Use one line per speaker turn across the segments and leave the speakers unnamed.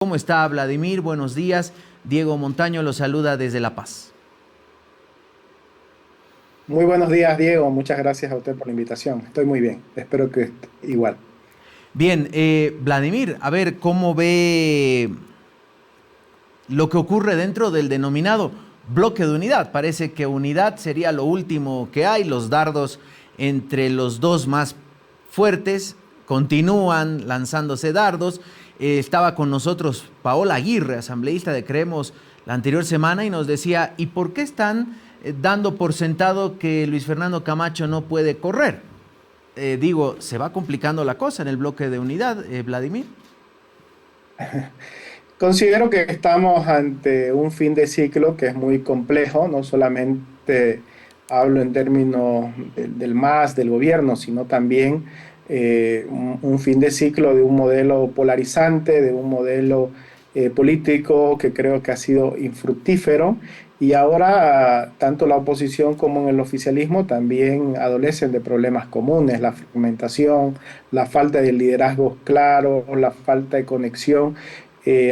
¿Cómo está Vladimir? Buenos días. Diego Montaño lo saluda desde La Paz.
Muy buenos días, Diego. Muchas gracias a usted por la invitación. Estoy muy bien. Espero que esté igual.
Bien, Vladimir, a ver, ¿cómo ve lo que ocurre dentro del denominado bloque de unidad? Parece que unidad sería lo último que hay, los dardos entre los dos más fuertes continúan lanzándose dardos. Estaba con nosotros Paola Aguirre, asambleísta de Creemos, la anterior semana y nos decía, ¿y por qué están dando por sentado que Luis Fernando Camacho no puede correr? Digo, ¿se va complicando la cosa en el bloque de unidad, Vladimir?
Considero que estamos ante un fin de ciclo que es muy complejo. No solamente hablo en términos del MAS, del gobierno, sino también un fin de ciclo de un modelo polarizante, de un modelo político que creo que ha sido infructífero. Y ahora tanto la oposición como en el oficialismo también adolecen de problemas comunes: la fragmentación, la falta de liderazgos claros, la falta de conexión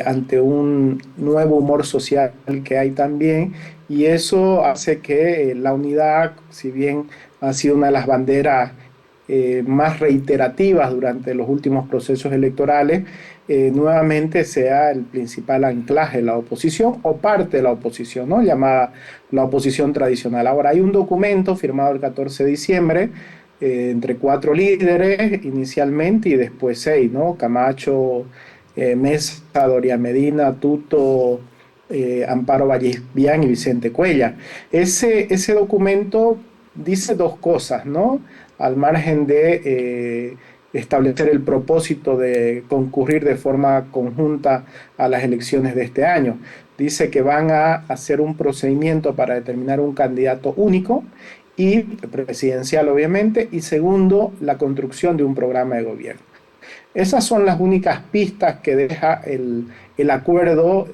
ante un nuevo humor social que hay también, y eso hace que la unidad, si bien ha sido una de las banderas más reiterativas durante los últimos procesos electorales, nuevamente sea el principal anclaje de la oposición o parte de la oposición, ¿no? Llamada la oposición tradicional. Ahora, hay un documento firmado el 14 de diciembre entre 4 líderes inicialmente y después 6, ¿no? Camacho, Mesa, Doria Medina, Tuto, Amparo Vallesbián y Vicente Cuellar. Ese documento dice dos cosas, ¿no? Al margen de establecer el propósito de concurrir de forma conjunta a las elecciones de este año. Dice que van a hacer un procedimiento para determinar un candidato único y presidencial, obviamente, y segundo, la construcción de un programa de gobierno. Esas son las únicas pistas que deja el acuerdo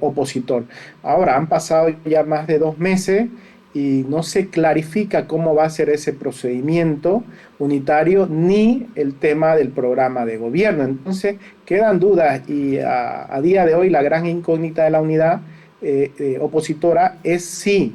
opositor. Ahora, han pasado ya más de 2 meses y no se clarifica cómo va a ser ese procedimiento unitario ni el tema del programa de gobierno. Entonces, quedan dudas y a día de hoy la gran incógnita de la unidad opositora es si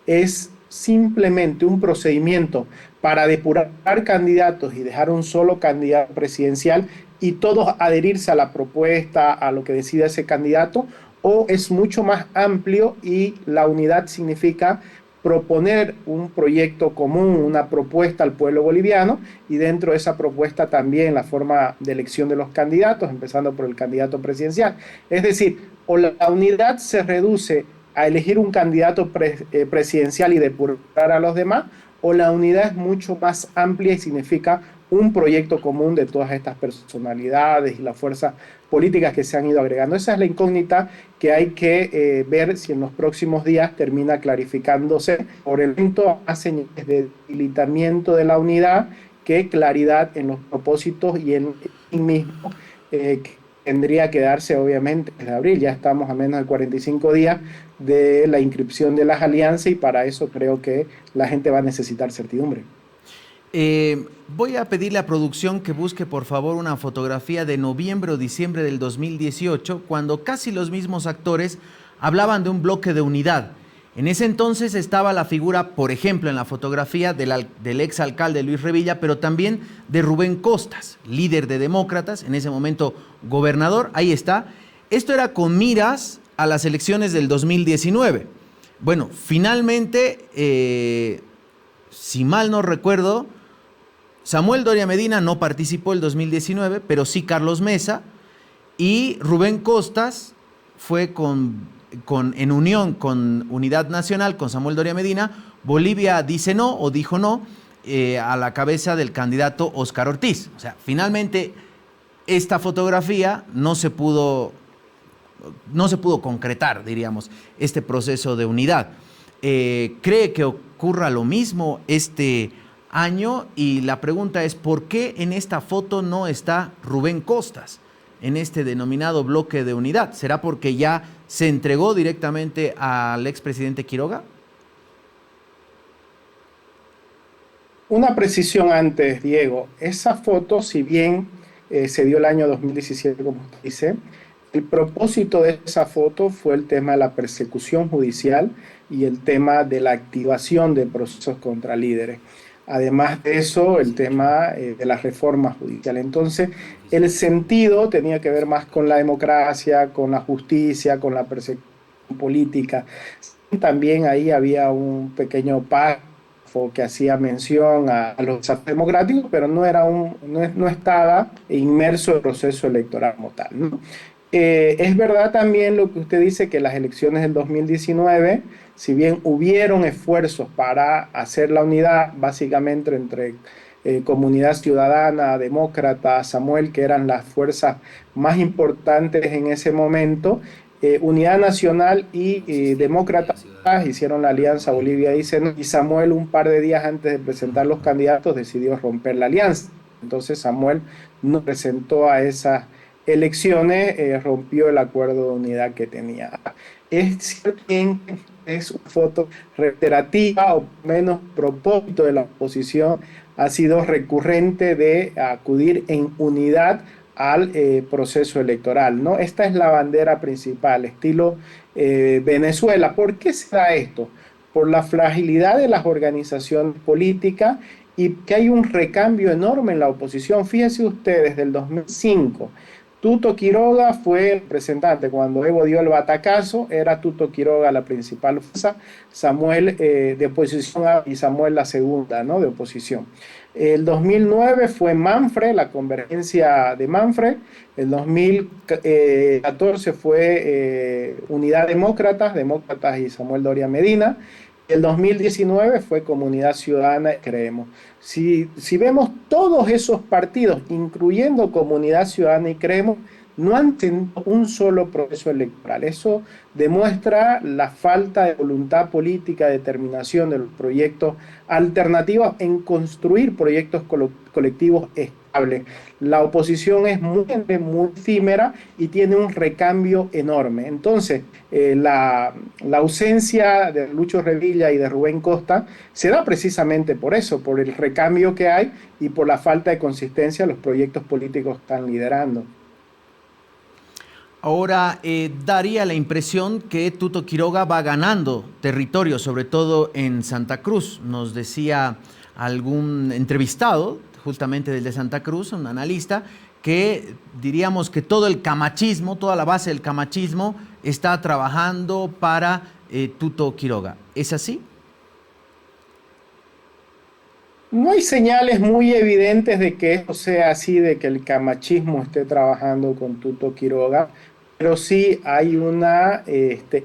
es simplemente un procedimiento para depurar candidatos y dejar un solo candidato presidencial y todos adherirse a la propuesta, a lo que decida ese candidato, o es mucho más amplio y la unidad significa proponer un proyecto común, una propuesta al pueblo boliviano, y dentro de esa propuesta también la forma de elección de los candidatos, empezando por el candidato presidencial. Es decir, o la unidad se reduce a elegir un candidato presidencial y depurar a los demás, o la unidad es mucho más amplia y significa un proyecto común de todas estas personalidades y las fuerzas políticas que se han ido agregando. Esa es la incógnita que hay que ver si en los próximos días termina clarificándose. Por el momento, más señales de debilitamiento de la unidad que claridad en los propósitos y en sí mismo, que tendría que darse obviamente desde abril. Ya estamos a menos de 45 días de la inscripción de las alianzas y para eso creo que la gente va a necesitar certidumbre.
Voy a pedirle a producción que busque por favor una fotografía de noviembre o diciembre del 2018, cuando casi los mismos actores hablaban de un bloque de unidad. En ese entonces estaba la figura, por ejemplo, en la fotografía del exalcalde Luis Revilla, pero también de Rubén Costas, líder de Demócratas, en ese momento gobernador. Ahí está. Esto era con miras a las elecciones del 2019. Bueno, finalmente, si mal no recuerdo, Samuel Doria Medina no participó el 2019, pero sí Carlos Mesa, y Rubén Costas fue en unión con Unidad Nacional, con Samuel Doria Medina. Bolivia dice no o dijo no a la cabeza del candidato Óscar Ortiz. O sea, finalmente esta fotografía no se pudo concretar, diríamos, este proceso de unidad. ¿Cree que ocurra lo mismo este año? Y la pregunta es, ¿por qué en esta foto no está Rubén Costas en este denominado bloque de unidad? ¿Será porque ya se entregó directamente al expresidente Quiroga?
Una precisión antes, Diego. Esa foto, si bien se dio el año 2017, como usted dice, El propósito de esa foto fue el tema de la persecución judicial y el tema de la activación de procesos contra líderes. Además de eso, el tema de la reforma judicial. Entonces, el sentido tenía que ver más con la democracia, con la justicia, con la persecución política. También ahí había un pequeño párrafo que hacía mención a los desafíos democráticos, pero no estaba inmerso en el proceso electoral como tal, ¿no? Es verdad también lo que usted dice, que las elecciones del 2019, si bien hubieron esfuerzos para hacer la unidad, básicamente entre Comunidad Ciudadana, Demócrata, Samuel, que eran las fuerzas más importantes en ese momento, Unidad Nacional y Demócratas hicieron la alianza Bolivia y Samuel, un par de días antes de presentar los candidatos, decidió romper la alianza. Entonces Samuel no presentó a esas elecciones, rompió el acuerdo de unidad que tenía. Es cierto que es una foto reiterativa, o menos propósito de la oposición ha sido recurrente de acudir en unidad al proceso electoral, ¿no? Esta es la bandera principal, estilo Venezuela. ¿Por qué se da esto? Por la fragilidad de las organizaciones políticas y que hay un recambio enorme en la oposición. Fíjense ustedes, desde el 2005, Tuto Quiroga fue el representante. Cuando Evo dio el batacazo, era Tuto Quiroga la principal fuerza, Samuel de oposición y Samuel la segunda, ¿no?, de oposición. El 2009 fue Manfred, la convergencia de Manfred. El 2014 fue Unidad Demócratas y Samuel Doria Medina. El 2019 fue Comunidad Ciudadana, creemos. Si vemos todos esos partidos, incluyendo Comunidad Ciudadana y Creemos, no han tenido un solo proceso electoral. Eso demuestra la falta de voluntad política, determinación de los proyectos alternativos en construir proyectos colectivos estables. La oposición es muy efímera y tiene un recambio enorme. Entonces, la ausencia de Lucho Revilla y de Rubén Costa se da precisamente por eso, por el recambio que hay y por la falta de consistencia de los proyectos políticos que están liderando.
Ahora, daría la impresión que Tuto Quiroga va ganando territorio, sobre todo en Santa Cruz. Nos decía algún entrevistado, justamente desde Santa Cruz, un analista, que diríamos que todo el camachismo, toda la base del camachismo está trabajando para Tuto Quiroga. ¿Es así?
No hay señales muy evidentes de que esto sea así, de que el camachismo esté trabajando con Tuto Quiroga, pero sí hay una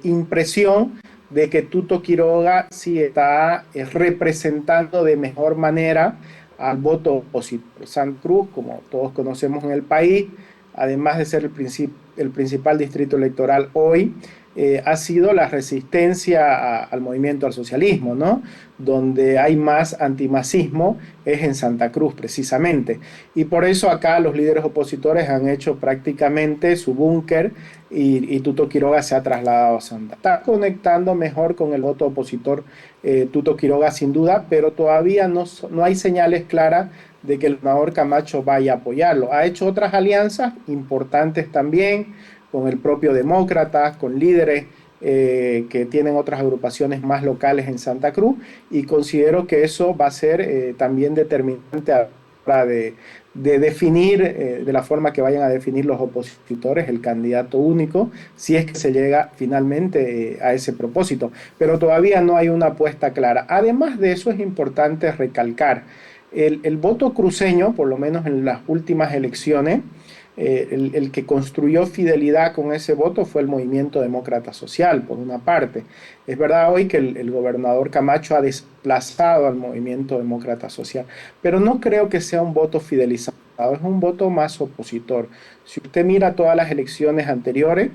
impresión de que Tuto Quiroga sí está representando de mejor manera al voto opositor. Santa Cruz, como todos conocemos en el país, además de ser el principal distrito electoral hoy, ha sido la resistencia al movimiento al socialismo, ¿no? Donde hay más antimasismo es en Santa Cruz, precisamente. Y por eso acá los líderes opositores han hecho prácticamente su búnker y Tuto Quiroga se ha trasladado a Santa. Está conectando mejor con el voto opositor Tuto Quiroga sin duda, pero todavía no hay señales claras de que el gobernador Camacho vaya a apoyarlo. Ha hecho otras alianzas importantes también, con el propio Demócratas, con líderes que tienen otras agrupaciones más locales en Santa Cruz, y considero que eso va a ser también determinante a la hora de definir, de la forma que vayan a definir los opositores, el candidato único, si es que se llega finalmente a ese propósito. Pero todavía no hay una apuesta clara. Además de eso, es importante recalcar el voto cruceño, por lo menos en las últimas elecciones. El que construyó fidelidad con ese voto fue el Movimiento Demócrata Social, por una parte. Es verdad hoy que el gobernador Camacho ha desplazado al Movimiento Demócrata Social, pero no creo que sea un voto fidelizado, es un voto más opositor. Si usted mira todas las elecciones anteriores,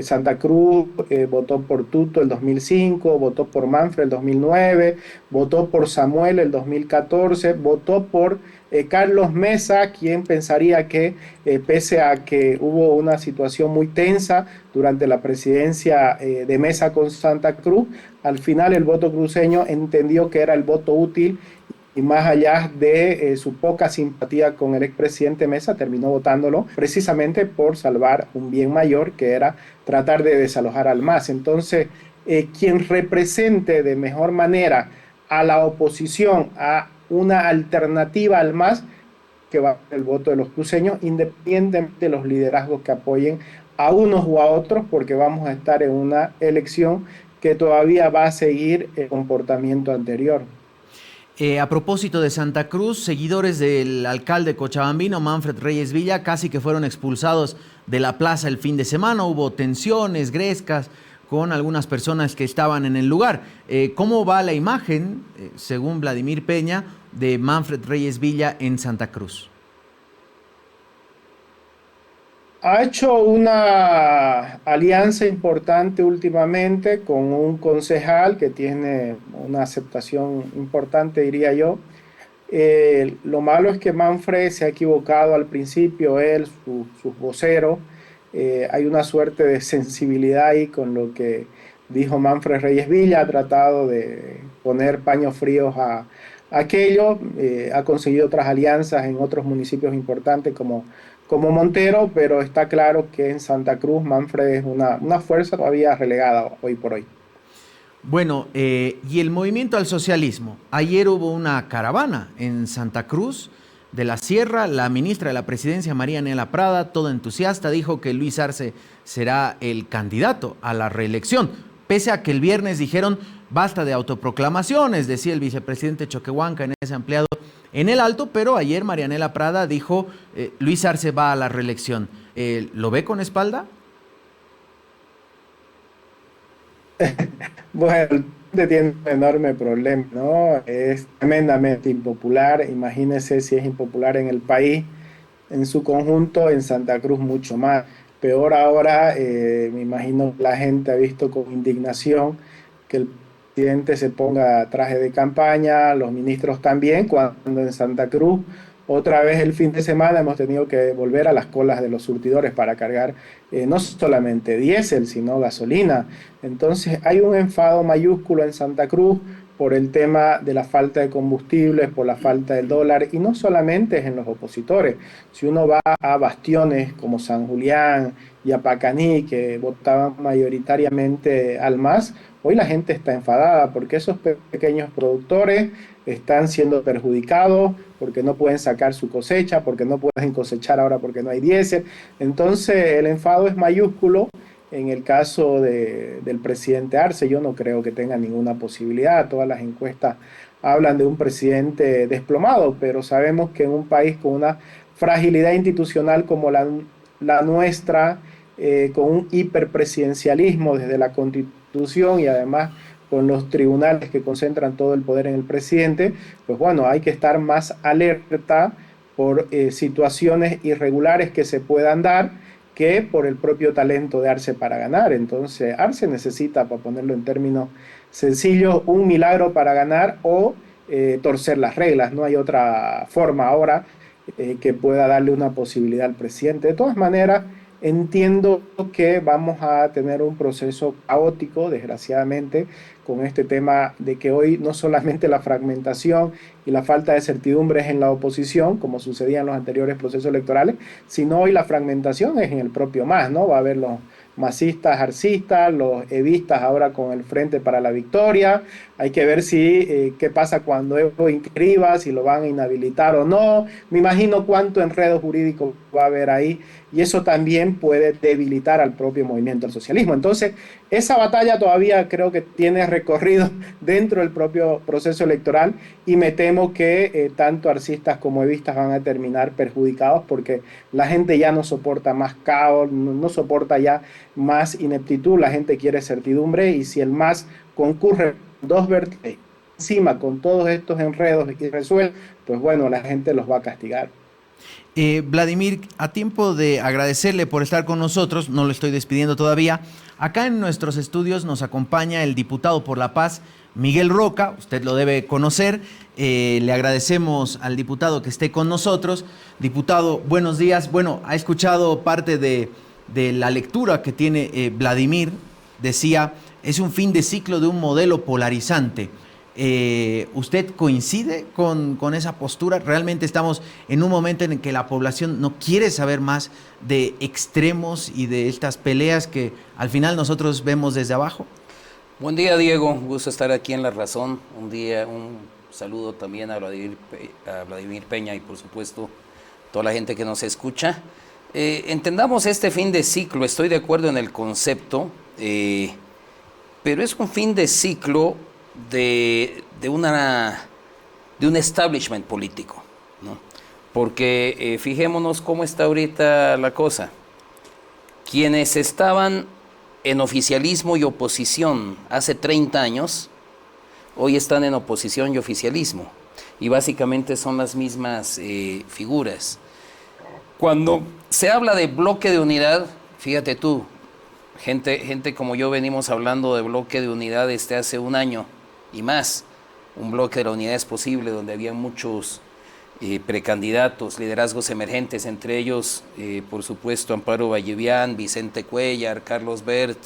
Santa Cruz votó por Tuto el 2005, votó por Manfred el 2009, votó por Samuel el 2014, votó por Carlos Mesa, quien pensaría que pese a que hubo una situación muy tensa durante la presidencia de Mesa con Santa Cruz, al final el voto cruceño entendió que era el voto útil y más allá de su poca simpatía con el expresidente Mesa, terminó votándolo precisamente por salvar un bien mayor, que era tratar de desalojar al MAS. Entonces, quien represente de mejor manera a la oposición, a una alternativa al MAS, que va a ser el voto de los cruceños, independientemente de los liderazgos que apoyen a unos u a otros, porque vamos a estar en una elección que todavía va a seguir el comportamiento anterior.
A propósito de Santa Cruz, seguidores del alcalde cochabambino, Manfred Reyes Villa, casi que fueron expulsados de la plaza el fin de semana. Hubo tensiones, grescas con algunas personas que estaban en el lugar. ¿Cómo va la imagen, según Vladimir Peña, de Manfred Reyes Villa en Santa Cruz?
Ha hecho una alianza importante últimamente con un concejal que tiene una aceptación importante, diría yo. Lo malo es que Manfred se ha equivocado al principio, él, sus voceros. Hay una suerte de sensibilidad ahí con lo que dijo Manfred Reyes Villa, ha tratado de poner paños fríos a aquello, ha conseguido otras alianzas en otros municipios importantes como Montero, pero está claro que en Santa Cruz Manfred es una fuerza todavía relegada hoy por hoy.
Bueno, y el movimiento al socialismo. Ayer hubo una caravana en Santa Cruz de la Sierra. La ministra de la Presidencia, María Nela Prada, toda entusiasta, dijo que Luis Arce será el candidato a la reelección. Pese a que el viernes dijeron basta de autoproclamaciones, decía el vicepresidente Choquehuanca en ese ampliado en el Alto, pero ayer María Nela Prada dijo Luis Arce va a la reelección. ¿Lo ve con espalda?
Bueno, el tiene un enorme problema, ¿no? Es tremendamente impopular. Imagínese si es impopular en el país, en su conjunto, en Santa Cruz mucho más. Peor ahora, me imagino que la gente ha visto con indignación que el presidente se ponga traje de campaña, los ministros también, cuando en Santa Cruz otra vez el fin de semana hemos tenido que volver a las colas de los surtidores para cargar no solamente diésel, sino gasolina. Entonces hay un enfado mayúsculo en Santa Cruz por el tema de la falta de combustibles, por la falta del dólar, y no solamente es en los opositores. Si uno va a bastiones como San Julián y a Pacaní, que votaban mayoritariamente al MAS, hoy la gente está enfadada porque esos pequeños productores están siendo perjudicados, porque no pueden sacar su cosecha, porque no pueden cosechar ahora porque no hay diésel. Entonces el enfado es mayúsculo. En el caso del presidente Arce, yo no creo que tenga ninguna posibilidad. Todas las encuestas hablan de un presidente desplomado, pero sabemos que en un país con una fragilidad institucional como la nuestra, con un hiperpresidencialismo desde la Constitución y además con los tribunales que concentran todo el poder en el presidente, pues bueno, hay que estar más alerta por situaciones irregulares que se puedan dar que por el propio talento de Arce para ganar. Entonces, Arce necesita, para ponerlo en términos sencillos, un milagro para ganar o torcer las reglas. No hay otra forma ahora que pueda darle una posibilidad al presidente. De todas maneras, entiendo que vamos a tener un proceso caótico, desgraciadamente, con este tema de que hoy no solamente la fragmentación y la falta de certidumbre es en la oposición, como sucedía en los anteriores procesos electorales, sino hoy la fragmentación es en el propio MAS, ¿no? Va a haber los masistas, arcistas, los evistas ahora con el Frente para la Victoria. Hay que ver si qué pasa cuando Evo inscriba, si lo van a inhabilitar o no. Me imagino cuánto enredo jurídico va a haber ahí, y eso también puede debilitar al propio movimiento del socialismo. Entonces, esa batalla todavía creo que tiene recorrido dentro del propio proceso electoral, y me temo que tanto arcistas como evistas van a terminar perjudicados porque la gente ya no soporta más caos, no soporta ya más ineptitud, la gente quiere certidumbre, y si el MAS concurre dos vertientes encima con todos estos enredos y resuelve, pues bueno, la gente los va a castigar.
Vladimir, a tiempo de agradecerle por estar con nosotros, no lo estoy despidiendo todavía, acá en nuestros estudios nos acompaña el diputado por la Paz, Miguel Roca, usted lo debe conocer. Le agradecemos al diputado que esté con nosotros. Diputado, buenos días. Bueno, ha escuchado parte de la lectura que tiene Vladimir. Decía, es un fin de ciclo de un modelo polarizante. ¿Usted coincide con esa postura? ¿Realmente estamos en un momento en el que la población no quiere saber más de extremos y de estas peleas que al final nosotros vemos desde abajo?
Buen día, Diego. Un gusto estar aquí en La Razón. Un saludo también a Vladimir Peña y, por supuesto, toda la gente que nos escucha. Entendamos este fin de ciclo. Estoy de acuerdo en el concepto, pero es un fin de ciclo de un establishment político, ¿no? Porque fijémonos cómo está ahorita la cosa. Quienes estaban en oficialismo y oposición hace 30 años, hoy están en oposición y oficialismo, y básicamente son las mismas figuras. Cuando se habla de bloque de unidad, fíjate tú, gente como yo venimos hablando de bloque de unidad desde hace un año y más. Un bloque de la unidad es posible, donde había muchos precandidatos, liderazgos emergentes, entre ellos, por supuesto, Amparo Vallevián, Vicente Cuellar, Carlos Bert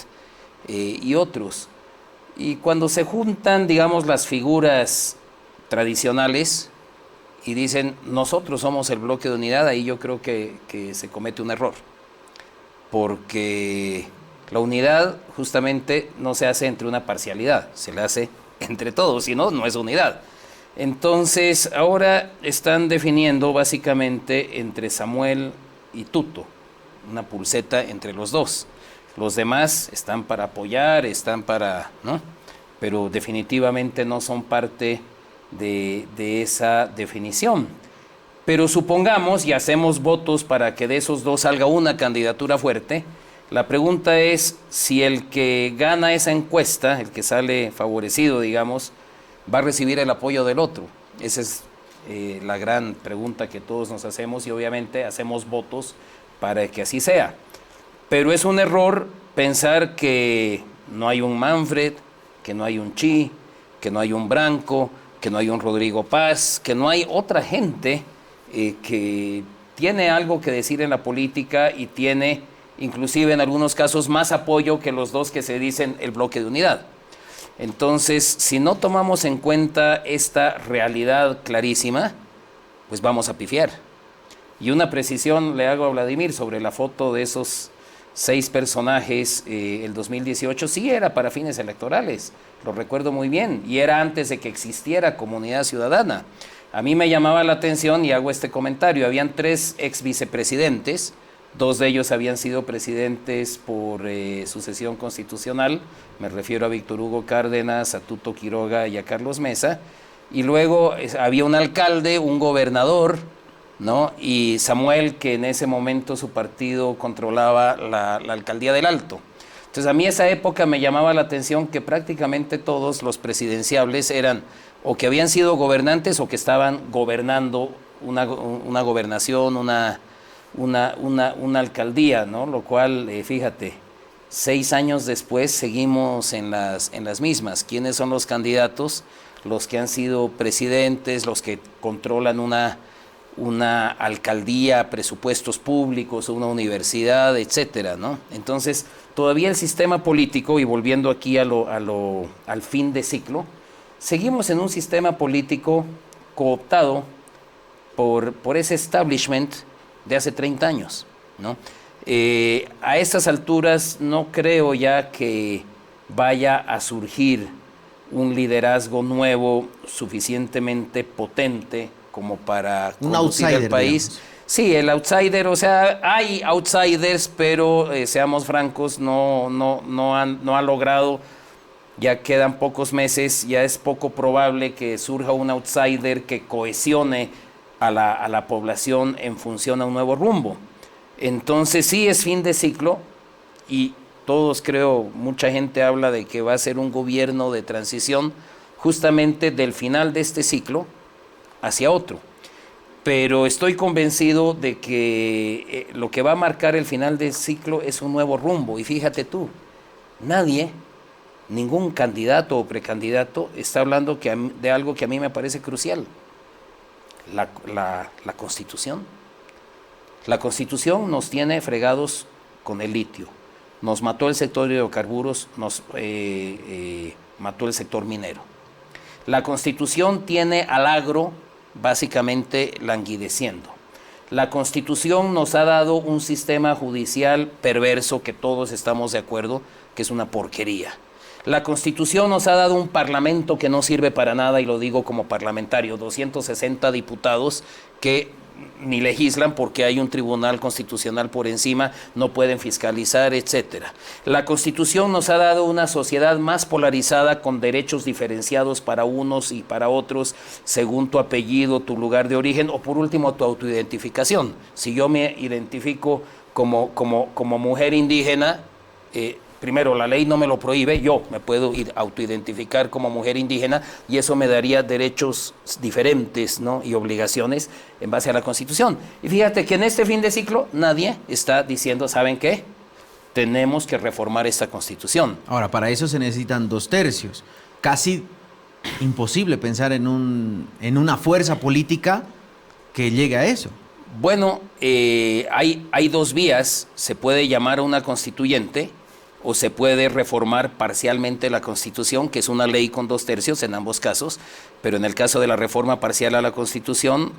y otros. Y cuando se juntan, digamos, las figuras tradicionales y dicen, nosotros somos el bloque de unidad, ahí yo creo que se comete un error. Porque la unidad justamente no se hace entre una parcialidad, se la hace entre todos, si no, no es unidad. Entonces, ahora están definiendo básicamente entre Samuel y Tuto, una pulseta entre los dos. Los demás están para apoyar, están para, ¿no? Pero definitivamente no son parte de esa definición. Pero supongamos y hacemos votos para que de esos dos salga una candidatura fuerte. La pregunta es si el que gana esa encuesta, el que sale favorecido, digamos, va a recibir el apoyo del otro. Esa es la gran pregunta que todos nos hacemos y obviamente hacemos votos para que así sea. Pero es un error pensar que no hay un Manfred, que no hay un Chi, que no hay un Branco, que no hay un Rodrigo Paz, que no hay otra gente que tiene algo que decir en la política y tiene inclusive en algunos casos más apoyo que los dos que se dicen el bloque de unidad. Entonces, si no tomamos en cuenta esta realidad clarísima, pues vamos a pifiar. Y una precisión le hago a Vladimir sobre la foto de esos 6 personajes, el 2018, sí era para fines electorales, lo recuerdo muy bien, y era antes de que existiera Comunidad Ciudadana. A mí me llamaba la atención y hago este comentario, habían 3 ex vicepresidentes, 2 de ellos habían sido presidentes por sucesión constitucional, me refiero a Víctor Hugo Cárdenas, a Tuto Quiroga y a Carlos Mesa, y luego había un alcalde, un gobernador, ¿no? Y Samuel, que en ese momento su partido controlaba la alcaldía del Alto. Entonces a mí esa época me llamaba la atención que prácticamente todos los presidenciables eran o que habían sido gobernantes o que estaban gobernando una gobernación, una alcaldía, ¿no? Lo cual, fíjate, 6 años después seguimos en las mismas. ¿Quiénes son los candidatos? Los que han sido presidentes, los que controlan una alcaldía, presupuestos públicos, una universidad, etcétera, ¿no? Entonces, todavía el sistema político, y volviendo aquí al fin de ciclo, seguimos en un sistema político cooptado por ese establishment de hace 30 años, ¿no? A estas alturas no creo ya que vaya a surgir un liderazgo nuevo suficientemente potente como para conducir el país. Digamos. Sí, el outsider, o sea, hay outsiders, pero seamos francos, no ha logrado, ya quedan pocos meses, ya es poco probable que surja un outsider que cohesione a la población en función a un nuevo rumbo. Entonces sí es fin de ciclo y todos creo, mucha gente habla de que va a ser un gobierno de transición justamente del final de este ciclo hacia otro. Pero estoy convencido de que lo que va a marcar el final del ciclo es un nuevo rumbo. Y fíjate tú, ningún candidato o precandidato está hablando de algo que a mí me parece crucial. La Constitución. La Constitución nos tiene fregados con el litio. Nos mató el sector de hidrocarburos, nos mató el sector minero. La Constitución tiene al agro básicamente languideciendo. La Constitución nos ha dado un sistema judicial perverso que todos estamos de acuerdo que es una porquería. La Constitución nos ha dado un parlamento que no sirve para nada, y lo digo como parlamentario, 260 diputados que ni legislan porque hay un tribunal constitucional por encima, no pueden fiscalizar, etcétera. La Constitución nos ha dado una sociedad más polarizada con derechos diferenciados para unos y para otros según tu apellido, tu lugar de origen o por último tu autoidentificación. Si yo me identifico como mujer indígena, primero, la ley no me lo prohíbe, yo me puedo autoidentificar como mujer indígena y eso me daría derechos diferentes, ¿no? Y obligaciones en base a la Constitución. Y fíjate que en este fin de ciclo nadie está diciendo, ¿saben qué? Tenemos que reformar esta Constitución.
Ahora, para eso se necesitan 2/3. Casi imposible pensar en una fuerza política que llegue a eso.
Bueno, hay dos vías. Se puede llamar a una constituyente o se puede reformar parcialmente la Constitución, que es una ley con 2/3 en ambos casos, pero en el caso de la reforma parcial a la Constitución,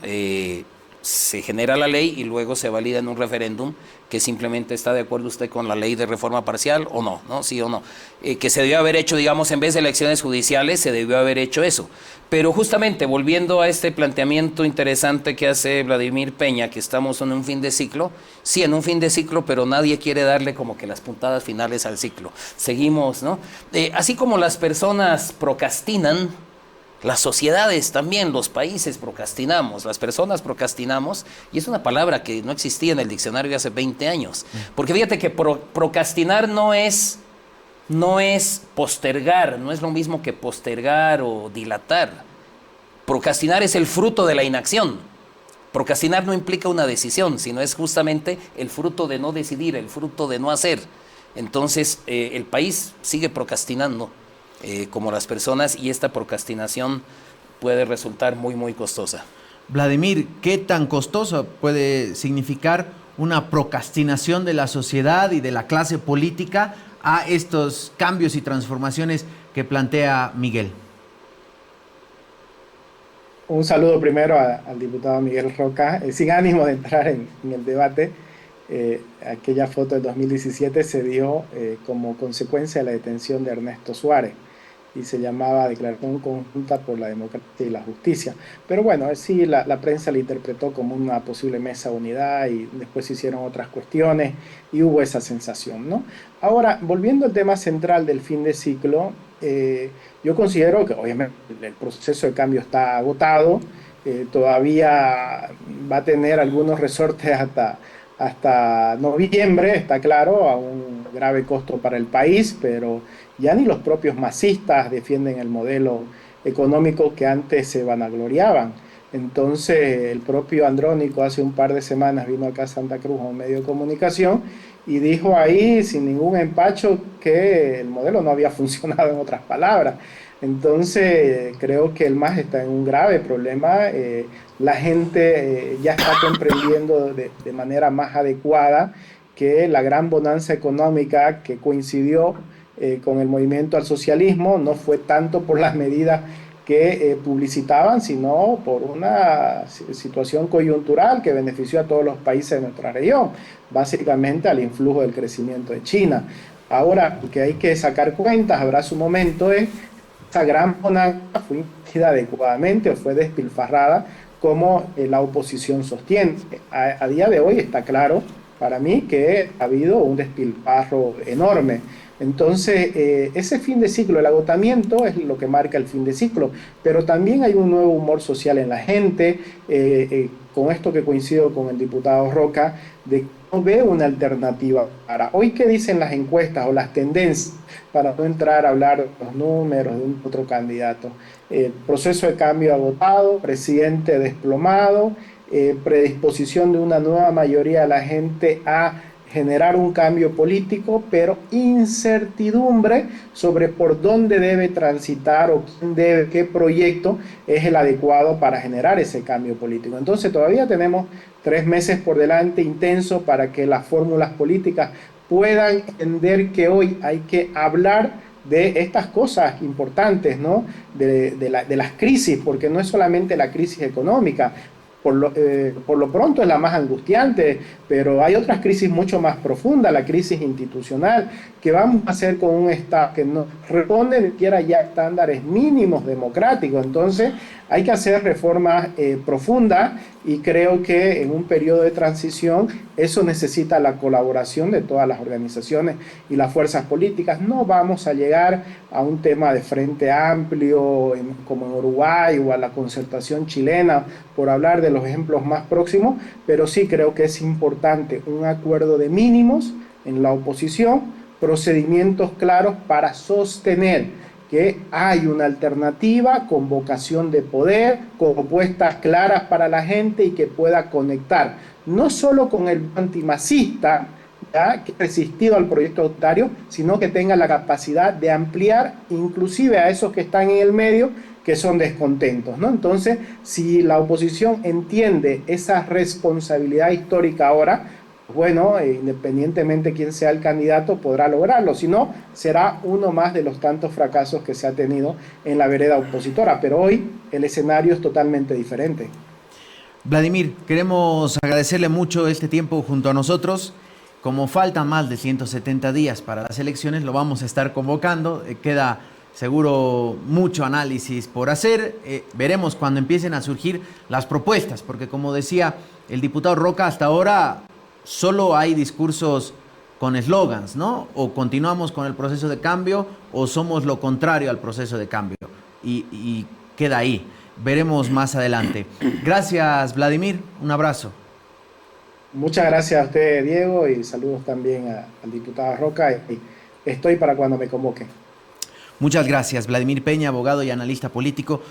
se genera la ley y luego se valida en un referéndum que simplemente está de acuerdo usted con la ley de reforma parcial o no, ¿no? Sí o no. Que se debió haber hecho, digamos, en vez de elecciones judiciales, se debió haber hecho eso. Pero justamente, volviendo a este planteamiento interesante que hace Vladimir Peña, que estamos en un fin de ciclo, sí, en un fin de ciclo, pero nadie quiere darle como que las puntadas finales al ciclo. Seguimos, ¿no? Así como las personas procrastinan, las sociedades también, los países procrastinamos, las personas procrastinamos, y es una palabra que no existía en el diccionario hace 20 años. Porque fíjate que procrastinar no es postergar, no es lo mismo que postergar o dilatar. Procrastinar es el fruto de la inacción. Procrastinar no implica una decisión, sino es justamente el fruto de no decidir, el fruto de no hacer. Entonces, el país sigue procrastinando. Como las personas, y esta procrastinación puede resultar muy, muy costosa.
Vladimir, ¿qué tan costosa puede significar una procrastinación de la sociedad y de la clase política a estos cambios y transformaciones que plantea Miguel?
Un saludo primero al diputado Miguel Roca, sin ánimo de entrar en el debate. Aquella foto del 2017 se dio como consecuencia de la detención de Ernesto Suárez y se llamaba Declaración Conjunta por la Democracia y la Justicia. Pero bueno, sí, la prensa la interpretó como una posible mesa de unidad y después se hicieron otras cuestiones y hubo esa sensación, ¿no? Ahora, volviendo al tema central del fin de ciclo, yo considero que obviamente el proceso de cambio está agotado, todavía va a tener algunos resortes hasta noviembre, está claro, a un grave costo para el país, pero ya ni los propios masistas defienden el modelo económico que antes se vanagloriaban. Entonces, el propio Andrónico hace un par de semanas vino acá a Santa Cruz a un medio de comunicación y dijo ahí sin ningún empacho que el modelo no había funcionado, en otras palabras. Entonces, creo que el MAS está en un grave problema. La gente ya está comprendiendo de manera más adecuada que la gran bonanza económica que coincidió con el movimiento al socialismo no fue tanto por las medidas que publicitaban, sino por una situación coyuntural que benefició a todos los países de nuestra región, básicamente al influjo del crecimiento de China. Ahora, lo que hay que sacar cuentas, habrá su momento, es esa gran bonanza fue invertida adecuadamente o fue despilfarrada como la oposición sostiene. A día de hoy está claro para mí que ha habido un despilfarro enorme. Entonces, ese fin de ciclo, el agotamiento es lo que marca el fin de ciclo, pero también hay un nuevo humor social en la gente, con esto que coincido con el diputado Roca, de que no ve una alternativa. Para hoy, ¿qué dicen las encuestas o las tendencias? Para no entrar a hablar de los números de un otro candidato. Proceso de cambio agotado, presidente desplomado, predisposición de una nueva mayoría de la gente a generar un cambio político, pero incertidumbre sobre por dónde debe transitar o quién debe, qué proyecto es el adecuado para generar ese cambio político. Entonces todavía tenemos 3 meses por delante intenso para que las fórmulas políticas puedan entender que hoy hay que hablar de estas cosas importantes, ¿no? De las crisis, porque no es solamente la crisis económica. Por lo pronto es la más angustiante, pero hay otras crisis mucho más profundas, la crisis institucional, que vamos a hacer con un Estado que no responde ni siquiera ya a estándares mínimos democráticos. Entonces hay que hacer reformas profundas y creo que en un periodo de transición eso necesita la colaboración de todas las organizaciones y las fuerzas políticas. No vamos a llegar a un tema de frente amplio como en Uruguay o a la concertación chilena, por hablar de los ejemplos más próximos, pero sí creo que es importante un acuerdo de mínimos en la oposición, procedimientos claros para sostener que hay una alternativa con vocación de poder, con propuestas claras para la gente y que pueda conectar no solo con el antimacista, ¿ya?, que ha resistido al proyecto autoritario, sino que tenga la capacidad de ampliar inclusive a esos que están en el medio, que son descontentos, ¿no? Entonces, si la oposición entiende esa responsabilidad histórica ahora, bueno, independientemente quién sea el candidato, podrá lograrlo. Si no, será uno más de los tantos fracasos que se ha tenido en la vereda opositora. Pero hoy el escenario es totalmente diferente.
Vladimir, queremos agradecerle mucho este tiempo junto a nosotros. Como faltan más de 170 días para las elecciones, lo vamos a estar convocando. Queda seguro mucho análisis por hacer. Veremos cuando empiecen a surgir las propuestas, porque como decía el diputado Roca, hasta ahora solo hay discursos con eslogans, ¿no? O continuamos con el proceso de cambio o somos lo contrario al proceso de cambio. Y queda ahí. Veremos más adelante. Gracias, Vladimir. Un abrazo.
Muchas gracias a usted, Diego, y saludos también al diputado Roca. Y estoy para cuando me convoquen.
Muchas gracias, Vladimir Peña, abogado y analista político.